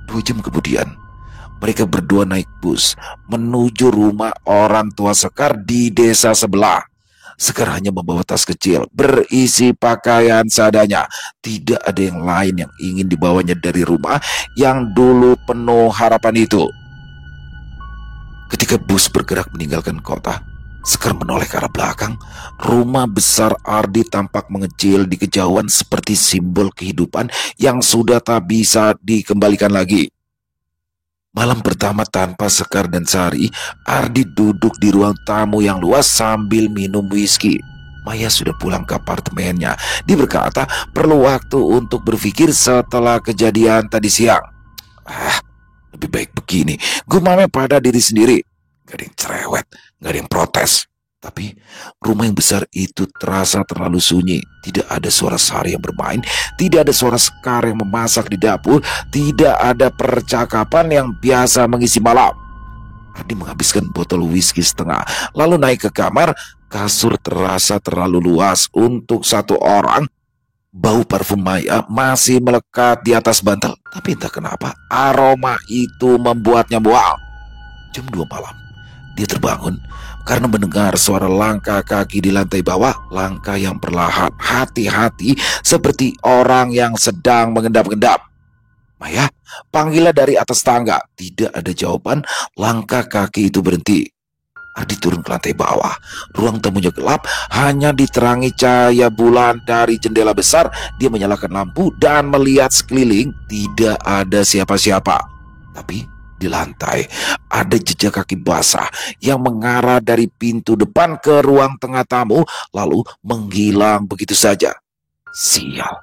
S1: 2 jam kemudian, mereka berdua naik bus menuju rumah orang tua Sekar di desa sebelah. Sekar hanya membawa tas kecil berisi pakaian seadanya. Tidak ada yang lain yang ingin dibawanya dari rumah yang dulu penuh harapan itu. Ketika bus bergerak meninggalkan kota, Sekar menoleh ke arah belakang. Rumah besar Ardi tampak mengecil di kejauhan seperti simbol kehidupan yang sudah tak bisa dikembalikan lagi. Malam pertama tanpa Sekar dan Sari, Ardi duduk di ruang tamu yang luas sambil minum whisky. Maya sudah pulang ke apartemennya. Dia berkata perlu waktu untuk berpikir setelah kejadian tadi siang. Lebih baik begini, gumamnya pada diri sendiri. Gak ada yang cerewet, gak ada yang protes. Tapi rumah yang besar itu terasa terlalu sunyi. Tidak ada suara Sari yang bermain, tidak ada suara Sekar yang memasak di dapur, tidak ada percakapan yang biasa mengisi malam. Ardi menghabiskan botol whisky setengah, lalu naik ke kamar. Kasur terasa terlalu luas untuk satu orang. Bau parfum Maya masih melekat di atas bantal. Tapi entah kenapa aroma itu membuatnya mual. Jam 2 malam, dia terbangun karena mendengar suara langkah kaki di lantai bawah. Langkah yang perlahan, hati-hati, seperti orang yang sedang mengendap-endap. Maya, panggilnya dari atas tangga. Tidak ada jawaban. Langkah kaki itu berhenti. Ardi turun ke lantai bawah. Ruang tamunya gelap, hanya diterangi cahaya bulan dari jendela besar. Dia menyalakan lampu dan melihat sekeliling. Tidak ada siapa-siapa. Tapi di lantai ada jejak kaki basah yang mengarah dari pintu depan ke ruang tengah tamu, lalu menghilang begitu saja. Sial,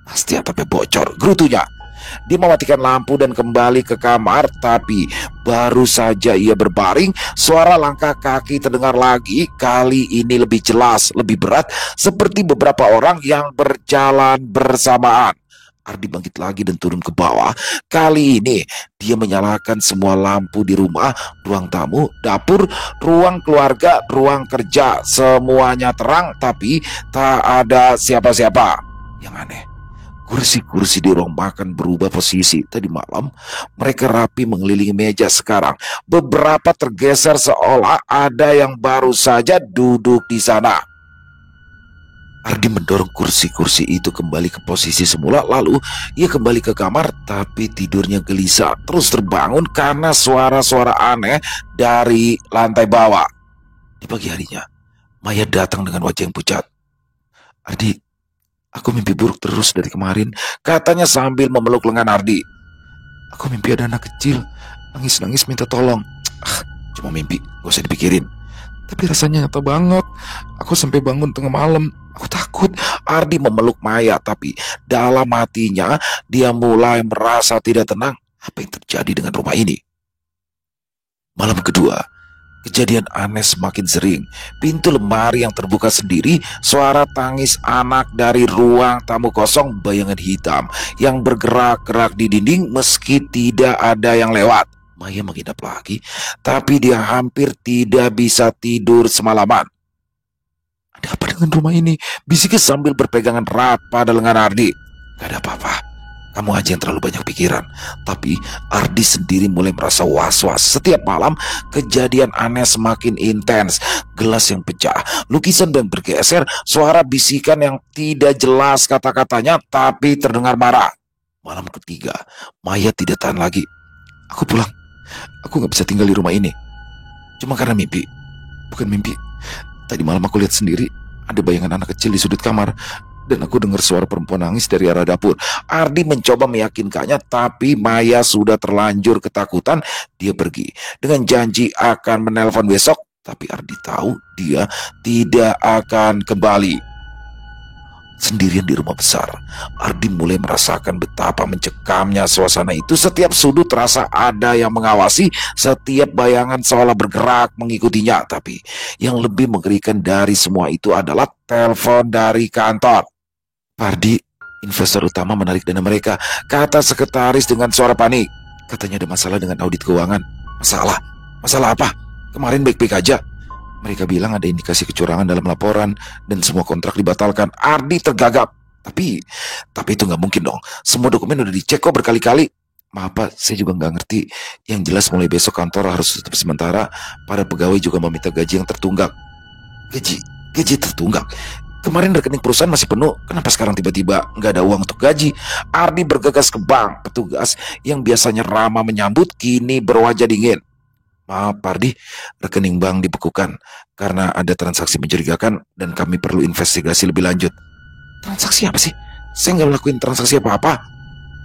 S1: pasti atapnya bocor, gerutunya. Dia mematikan lampu dan kembali ke kamar. Tapi baru saja ia berbaring, suara langkah kaki terdengar lagi. Kali ini lebih jelas, lebih berat, seperti beberapa orang yang berjalan bersamaan. Ardi bangkit lagi dan turun ke bawah. Kali ini dia menyalakan semua lampu di rumah, ruang tamu, dapur, ruang keluarga, ruang kerja. Semuanya terang, tapi tak ada siapa-siapa. Yang aneh, kursi-kursi di ruang makan berubah posisi. Tadi malam mereka rapi mengelilingi meja. Sekarang beberapa tergeser seolah ada yang baru saja duduk di sana. Ardi mendorong kursi-kursi itu kembali ke posisi semula. Lalu ia kembali ke kamar, tapi tidurnya gelisah. Terus terbangun karena suara-suara aneh dari lantai bawah. Di pagi harinya, Maya datang dengan wajah yang pucat. Ardi, aku mimpi buruk terus dari kemarin, katanya sambil memeluk lengan Ardi. Aku mimpi ada anak kecil, nangis-nangis minta tolong. Cuma mimpi, gak usah dipikirin. Tapi rasanya nyata banget. Aku sampai bangun tengah malam. Aku takut. Ardi memeluk Maya, tapi dalam hatinya dia mulai merasa tidak tenang. Apa yang terjadi dengan rumah ini? Malam kedua, Kejadian aneh semakin sering. Pintu lemari yang terbuka sendiri, suara tangis anak dari ruang tamu kosong, bayangan hitam yang bergerak-gerak di dinding meski tidak ada yang lewat. Maya menginap lagi, tapi dia hampir tidak bisa tidur semalaman. Ada apa dengan rumah ini? Bisiknya sambil berpegangan erat pada lengan Ardi. Gak ada apa-apa. Kamu aja yang terlalu banyak pikiran. Tapi Ardi sendiri mulai merasa was-was. Setiap malam kejadian aneh semakin intens. Gelas yang pecah, lukisan yang bergeser, suara bisikan yang tidak jelas kata-katanya tapi terdengar marah. Malam ketiga, Maya tidak tahan lagi. Aku pulang. Aku gak bisa tinggal di rumah ini. Cuma karena mimpi. Bukan mimpi. Tadi malam aku lihat sendiri ada bayangan anak kecil di sudut kamar. Dan aku dengar suara perempuan nangis dari arah dapur. Ardi mencoba meyakinkannya, tapi Maya sudah terlanjur ketakutan. Dia pergi dengan janji akan menelpon besok. Tapi Ardi tahu dia tidak akan kembali. Sendirian di rumah besar, Ardi mulai merasakan betapa mencekamnya suasana itu. Setiap sudut terasa ada yang mengawasi, setiap bayangan seolah bergerak mengikutinya. Tapi yang lebih mengerikan dari semua itu adalah telepon dari kantor. Pardi, investor utama menarik dana mereka, kata sekretaris dengan suara panik. Katanya ada masalah dengan audit keuangan. Masalah? Masalah apa? Kemarin baik-baik aja. Mereka bilang ada indikasi kecurangan dalam laporan dan semua kontrak dibatalkan. Ardi tergagap. Tapi itu nggak mungkin dong. Semua dokumen udah dicek kok berkali-kali. Maaf Pak, saya juga nggak ngerti. Yang jelas mulai besok kantor harus tutup sementara. Para pegawai juga meminta gaji yang tertunggak. Gaji tertunggak? Kemarin rekening perusahaan masih penuh. Kenapa sekarang tiba-tiba nggak ada uang untuk gaji? Ardi bergegas ke bank. Petugas yang biasanya ramah menyambut kini berwajah dingin. Maaf Pardi, rekening bank dibekukan karena ada transaksi mencurigakan dan kami perlu investigasi lebih lanjut. Transaksi apa sih? Saya nggak melakukan transaksi apa-apa.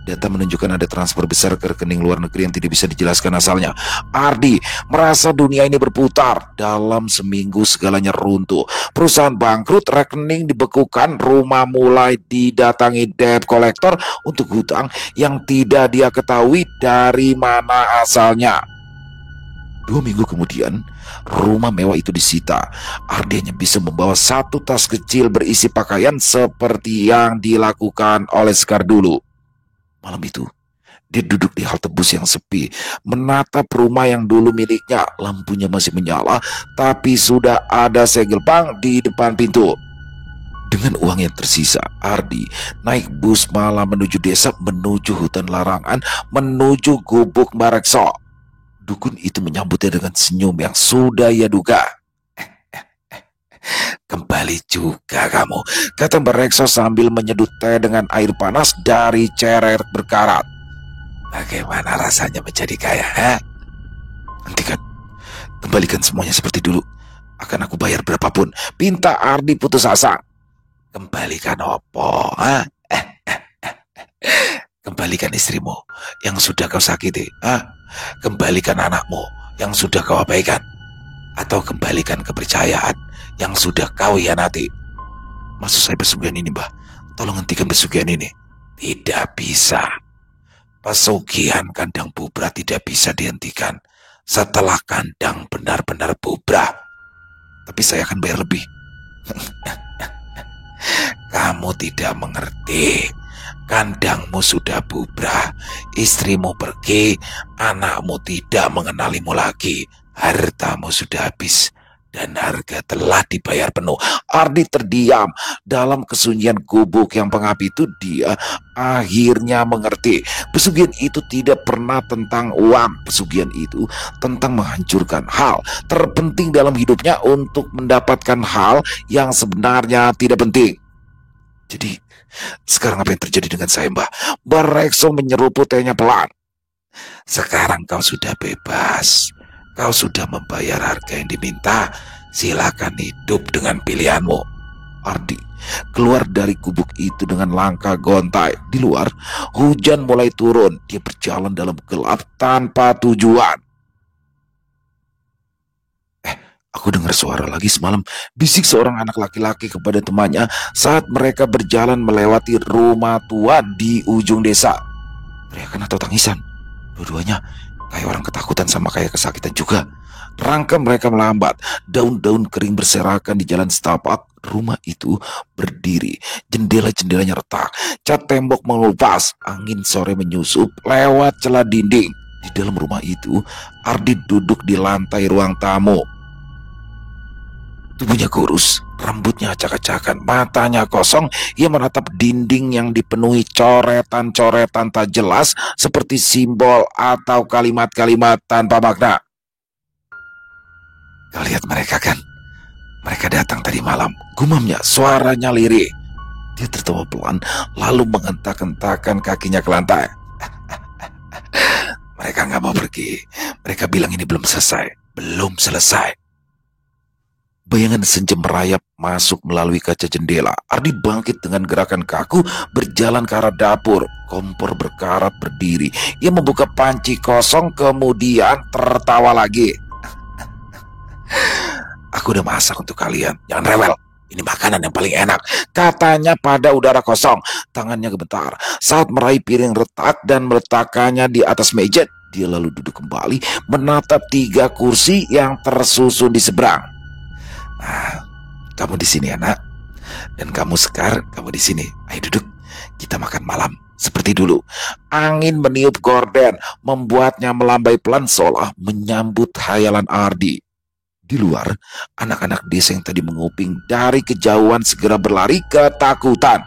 S1: Data menunjukkan ada transfer besar ke rekening luar negeri yang tidak bisa dijelaskan asalnya. Ardi merasa dunia ini berputar. Dalam seminggu segalanya runtuh. Perusahaan bangkrut, rekening dibekukan, rumah mulai didatangi debt collector untuk hutang yang tidak dia ketahui dari mana asalnya. 2 minggu kemudian, rumah mewah itu disita. Ardi hanya bisa membawa 1 tas kecil berisi pakaian seperti yang dilakukan oleh Sekar dulu. Malam itu, dia duduk di halte bus yang sepi, menatap rumah yang dulu miliknya. Lampunya masih menyala, tapi sudah ada segel bank di depan pintu. Dengan uang yang tersisa, Ardi naik bus malam menuju desa, menuju hutan larangan, menuju gubuk Marekso. Dukun itu menyambutnya dengan senyum yang sudah ia duga. Kembali juga kamu, kata Marekso sambil menyeduh teh dengan air panas dari ceret berkarat. Bagaimana rasanya menjadi kaya, ha? Hentikan, kembalikan semuanya seperti dulu. Akan aku bayar berapapun, pinta Ardi putus asa. Kembalikan opo, ha? Kembalikan istrimu yang sudah kau sakiti, ha? Kembalikan anakmu yang sudah kau abaikan, atau kembalikan kepercayaan yang sudah kau hianati. Maksud saya pesugihan ini, Mbah. Tolong hentikan pesugihan ini. Tidak bisa. Pesugihan kandang Bubra tidak bisa dihentikan setelah kandang benar-benar bubrah. Tapi saya akan bayar lebih. Kamu tidak mengerti. Kandangmu sudah bubrah, istrimu pergi, anakmu tidak mengenalimu lagi, hartamu sudah habis, dan harga telah dibayar penuh. Ardi terdiam. Dalam kesunyian gubuk yang pengap itu, dia akhirnya mengerti. Pesugihan itu tidak pernah tentang uang. Pesugihan itu tentang menghancurkan hal terpenting dalam hidupnya untuk mendapatkan hal yang sebenarnya tidak penting. Jadi, sekarang apa yang terjadi dengan saya, Mbah? Marekso menyeruput tehnya pelan. Sekarang kau sudah bebas. Kau sudah membayar harga yang diminta. Silakan hidup dengan pilihanmu. Ardi keluar dari gubuk itu dengan langkah gontai. Di luar, hujan mulai turun. Dia berjalan dalam gelap tanpa tujuan. Aku dengar suara lagi semalam, bisik seorang anak laki-laki kepada temannya saat mereka berjalan melewati rumah tua di ujung desa. Teriakan atau tangisan? Dua-duanya kayak orang ketakutan sama kayak kesakitan juga. Rangka mereka melambat, daun-daun kering berserakan di jalan setapak. Rumah itu berdiri, jendela-jendelanya retak, cat tembok mengelupas, angin sore menyusup lewat celah dinding. Di dalam rumah itu, Ardi duduk di lantai ruang tamu. Tubuhnya kurus, rambutnya acak-acakan, matanya kosong. Ia menatap dinding yang dipenuhi coretan-coretan tak jelas seperti simbol atau kalimat-kalimat tanpa makna. Kau lihat mereka kan? Mereka datang tadi malam, gumamnya, suaranya lirih. Dia tertawa pelan, lalu mengentak-entakkan kakinya ke lantai. Mereka nggak mau pergi. Mereka bilang ini belum selesai. Belum selesai. Bayangan senja merayap masuk melalui kaca jendela. Ardi bangkit dengan gerakan kaku, berjalan ke arah dapur. Kompor berkarat berdiri. Ia membuka panci kosong, kemudian tertawa lagi. Aku udah masak untuk kalian. Jangan rewel. Ini makanan yang paling enak. Katanya pada udara kosong. Tangannya gemetar saat meraih piring retak dan meletakkannya di atas meja. Dia lalu duduk kembali, menatap 3 kursi yang tersusun di seberang. Nah, kamu di sini, anak. Dan kamu Sekar, kamu di sini. Ayo duduk. Kita makan malam seperti dulu. Angin meniup gorden, membuatnya melambai pelan seolah menyambut hayalan Ardi. Di luar, anak-anak desa yang tadi menguping dari kejauhan segera berlari ketakutan.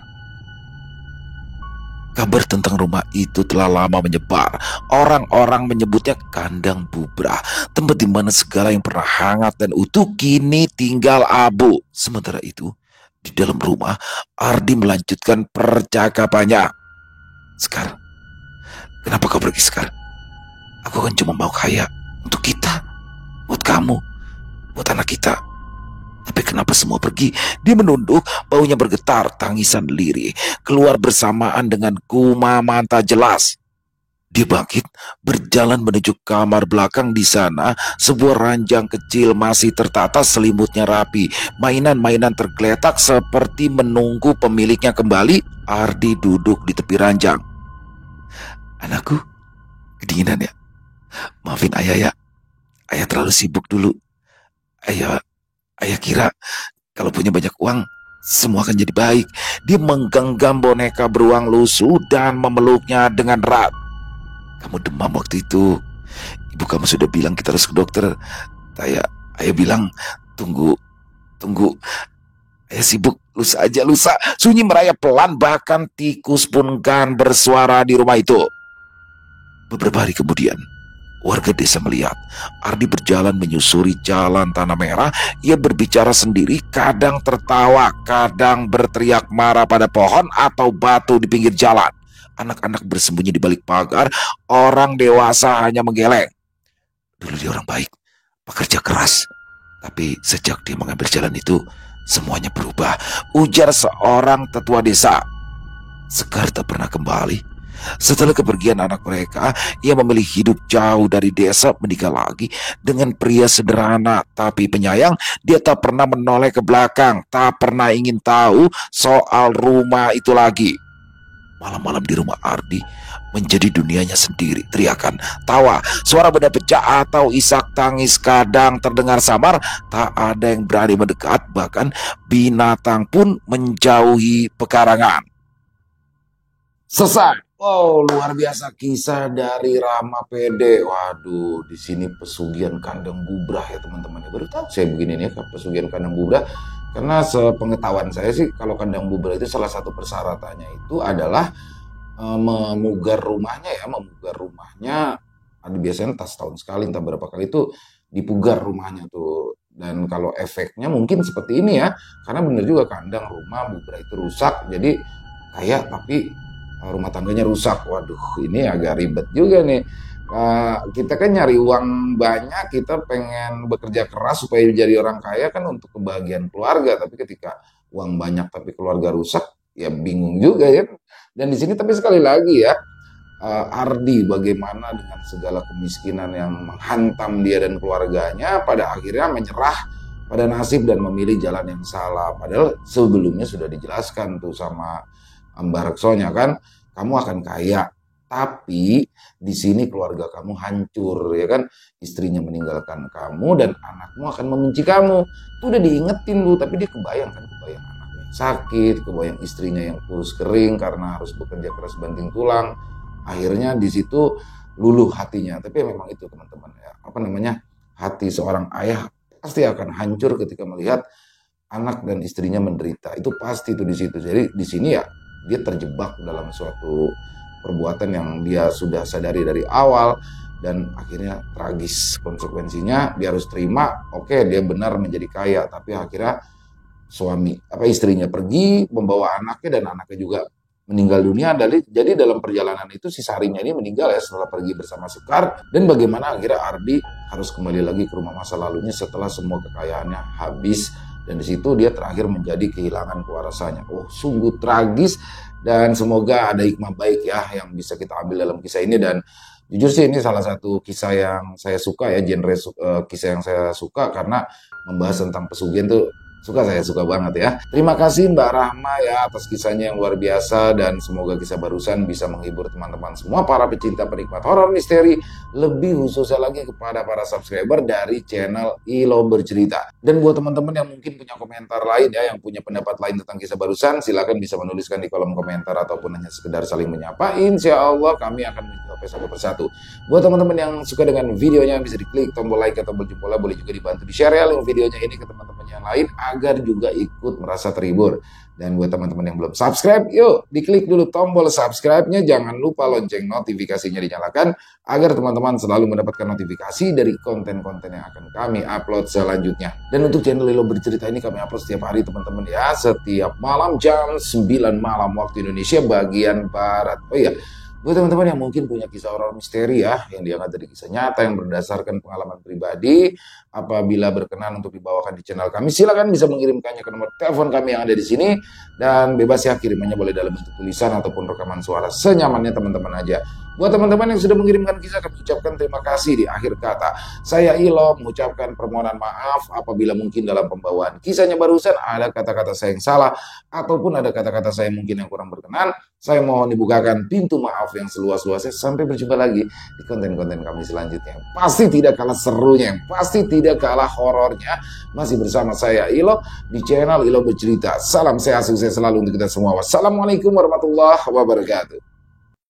S1: Kabar tentang rumah itu telah lama menyebar. Orang-orang menyebutnya kandang bubrah, tempat di mana segala yang pernah hangat dan utuh kini tinggal abu. Sementara itu, di dalam rumah, Ardi melanjutkan percakapannya. Sekar, kenapa kau pergi, Sekar? Aku kan cuma mau kaya untuk kita, buat kamu, buat anak kita. Tapi kenapa semua pergi? Dia menunduk, baunya bergetar, tangisan lirih keluar bersamaan dengan gumaman tak jelas. Dia bangkit, berjalan menuju kamar belakang. Di sana, sebuah ranjang kecil masih tertata, selimutnya rapi. Mainan-mainan tergeletak seperti menunggu pemiliknya kembali. Ardi duduk di tepi ranjang. Anakku, kedinginan ya? Maafin ayah ya. Ayah terlalu sibuk dulu. Ayah kira kalau punya banyak uang, semua akan jadi baik. Dia menggenggam boneka beruang lusuh dan memeluknya dengan erat. Kamu demam waktu itu. Ibu kamu sudah bilang kita harus ke dokter. Ayah bilang, tunggu. Ayah sibuk, lusa aja, lusa. Sunyi merayap pelan, bahkan tikus pun kan bersuara di rumah itu. Beberapa hari kemudian, warga desa melihat Ardi berjalan menyusuri jalan tanah merah. Ia berbicara sendiri, kadang tertawa, kadang berteriak marah pada pohon atau batu di pinggir jalan. Anak-anak bersembunyi di balik pagar, orang dewasa hanya menggeleng. Dulu dia orang baik, pekerja keras. Tapi sejak dia mengambil jalan itu, semuanya berubah, ujar seorang tetua desa. Sekar tak pernah kembali. Setelah kepergian anak mereka, ia memilih hidup jauh dari desa, menikah lagi dengan pria sederhana tapi penyayang. Dia tak pernah menoleh ke belakang, tak pernah ingin tahu soal rumah itu lagi. Malam-malam di rumah Ardi menjadi dunianya sendiri. Teriakan, tawa, suara benda pecah atau isak tangis kadang terdengar samar. Tak ada yang berani mendekat, bahkan binatang pun menjauhi pekarangan. Selesai. Wow, luar biasa kisah dari Rama Pede. Waduh, di sini pesugihan kandang bubrah ya teman-teman. Baru tahu saya begini nih, pesugihan kandang bubrah. Karena sepengetahuan saya sih, kalau kandang bubrah itu salah satu persyaratannya itu adalah memugar rumahnya ya, memugar rumahnya. Ada biasanya entah setahun sekali, entah berapa kali itu dipugar rumahnya tuh. Dan kalau efeknya mungkin seperti ini ya, karena benar juga kandang rumah bubrah itu rusak, jadi kaya tapi rumah tangganya rusak. Waduh, ini agak ribet juga nih. Kita kan nyari uang banyak, kita pengen bekerja keras supaya jadi orang kaya kan untuk kebahagiaan keluarga. Tapi ketika uang banyak tapi keluarga rusak, ya bingung juga ya. Dan di sini tapi sekali lagi ya, Ardi bagaimana dengan segala kemiskinan yang menghantam dia dan keluarganya, pada akhirnya menyerah pada nasib dan memilih jalan yang salah. Padahal sebelumnya sudah dijelaskan tuh sama Mbak Reksonya kan, kamu akan kaya, Tapi di sini keluarga kamu hancur, ya kan? Istrinya meninggalkan kamu dan anakmu akan membenci kamu. Itu udah diingetin lu, tapi dia kebayang kan, kebayang anaknya yang sakit, kebayang istrinya yang kurus kering karena harus bekerja keras banting tulang. Akhirnya di situ luluh hatinya. Tapi memang itu teman-teman ya, apa namanya? Hati seorang ayah pasti akan hancur ketika melihat anak dan istrinya menderita. Itu pasti itu di situ. Jadi di sini ya dia terjebak dalam suatu perbuatan yang dia sudah sadari dari awal dan akhirnya tragis konsekuensinya. Dia harus terima, oke, dia benar menjadi kaya, tapi akhirnya istrinya pergi membawa anaknya dan anaknya juga meninggal dunia. Jadi dalam perjalanan itu si Sarinya ini meninggal ya setelah pergi bersama Sekar. Dan bagaimana akhirnya Ardi harus kembali lagi ke rumah masa lalunya setelah semua kekayaannya habis. Dan di situ dia terakhir menjadi kehilangan kewarasannya. Oh, sungguh tragis. Dan semoga ada hikmah baik ya yang bisa kita ambil dalam kisah ini. Dan jujur sih ini salah satu kisah yang saya suka ya, genre kisah yang saya suka karena membahas tentang pesugihan tuh saya suka banget ya. Terima kasih Mbak Rahma ya atas kisahnya yang luar biasa dan semoga kisah barusan bisa menghibur teman-teman semua para pecinta penikmat horor misteri, lebih khususnya lagi kepada para subscriber dari channel Ilo Bercerita. Dan buat teman-teman yang mungkin punya komentar lain ya, yang punya pendapat lain tentang kisah barusan, silakan bisa menuliskan di kolom komentar ataupun hanya sekedar saling menyapa. Insya Allah kami akan menjawabnya satu persatu. Buat teman-teman yang suka dengan videonya bisa diklik tombol like atau tombol jempol, boleh juga dibantu di share ya link videonya ini ke teman-teman yang lain agar juga ikut merasa terhibur. Dan buat teman-teman yang belum subscribe, yuk diklik dulu tombol subscribe-nya, jangan lupa lonceng notifikasinya dinyalakan agar teman-teman selalu mendapatkan notifikasi dari konten-konten yang akan kami upload selanjutnya. Dan untuk channel Ilo Bercerita ini kami upload setiap hari teman-teman ya, setiap malam jam 9 malam waktu Indonesia bagian Barat. Oh iya, buat teman-teman yang mungkin punya kisah horor misteri ya, yang diangkat dari kisah nyata yang berdasarkan pengalaman pribadi, apabila berkenan untuk dibawakan di channel kami, silakan bisa mengirimkannya ke nomor telepon kami yang ada di sini, dan bebas ya, kirimannya boleh dalam bentuk tulisan ataupun rekaman suara senyamannya teman-teman aja. Buat teman-teman yang sudah mengirimkan kisah, kami ucapkan terima kasih di akhir kata. Saya Ilo mengucapkan permohonan maaf apabila mungkin dalam pembawaan kisahnya barusan ada kata-kata saya yang salah ataupun ada kata-kata saya mungkin yang kurang berkenan. Saya mohon dibukakan pintu maaf yang seluas-luasnya. Sampai berjumpa lagi di konten-konten kami selanjutnya. Pasti tidak kalah serunya, pasti tidak kalah horornya. Masih bersama saya Ilo di channel Ilo Bercerita. Salam sehat, sukses selalu untuk kita semua. Wassalamualaikum warahmatullahi wabarakatuh.